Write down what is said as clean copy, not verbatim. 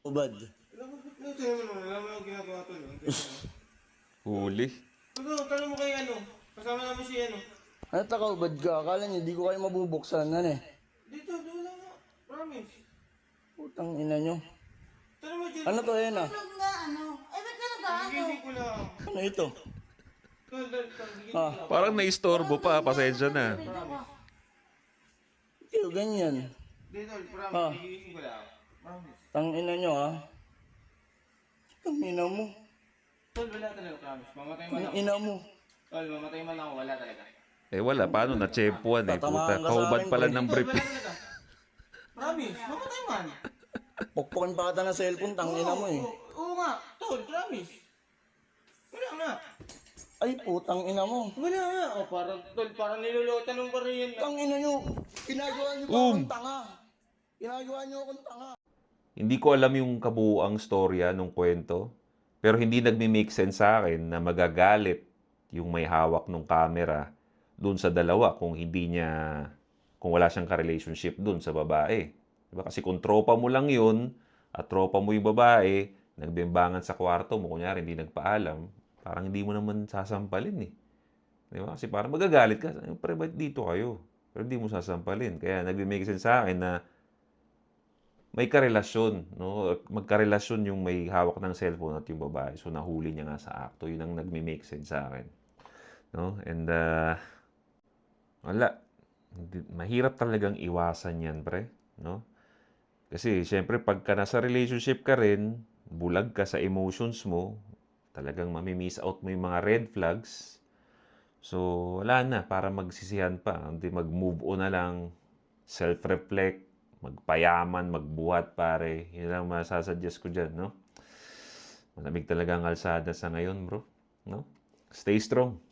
Ubad. Alam mo yung ginagawa to, no? Huli. Tanong mo kay ano, kasama namin si ano. Ano takaubad ka? Akala niyo, di ko kayo mabubuksan. Ano eh? Dito, doon lang nga. Promise. Putang ina nyo. Tanong mo, Jun. Ano to, Ena? Tulog na ano? Eh, ba't ka nag-ano? Gigising ko lang. Ano ito? Tol, gigising Ah, ko lang. Parang naistorbo pa, pasensya na. ito, ganyan. Dito, Ah. promise, gigising ko lang. Promise. Tang ina nyo, ha? Tang ina mo. Tol, wala talaga, promise. Mamatay man Tang ako. ina mo. Tol, mamatay man ako, wala talaga. Eh wala, paano? Na-tsempuan eh. Tatamaan Puta, ka sa kaubad akin, pala pre. ng Tol, brief. wala talaga. Promise, mamatay man. Pukpukin pa kita ng cellphone, tang ina mo eh. Oo nga, tol, promise. Wala nga. Ay, putang ina mo. Wala nga. O, parang nilulutan ng pa rin yun. Tang ina nyo. Ginagawa nyo pa akong tanga. Ginagawa nyo akong tanga. Hindi ko alam yung kabuuang storya nung kwento. Pero hindi nagme-make sense sa akin na magagalit yung may hawak ng camera dun sa dalawa kung wala siyang ka-relationship dun sa babae. Diba? Kasi kung tropa mo lang yun at tropa mo yung babae, nagbembangan sa kwarto mo, kunyari hindi nagpaalam, parang hindi mo naman sasampalin eh. Diba? Kasi parang magagalit ka. Pre, ba't dito kayo? Pero hindi mo sasampalin. Kaya nagme-make sense sa akin na may karelasyon, no? Magkarelasyon yung may hawak ng cellphone at yung babae. So, nahuli niya nga sa akto. Yun ang nagme-make sense sa akin. No? And, wala. Mahirap talagang iwasan yan, pre. No? Kasi, syempre, pagka nasa relationship ka rin, bulag ka sa emotions mo, talagang mamimiss out mo yung mga red flags. So, wala na. Para magsisihan pa. Hindi mag-move on na lang. Self-reflect. Magpayaman, magbuhat, pare. Yun lang masasuggest ko dyan, no? Malamig talaga ang alsada sa ngayon, bro. No? Stay strong.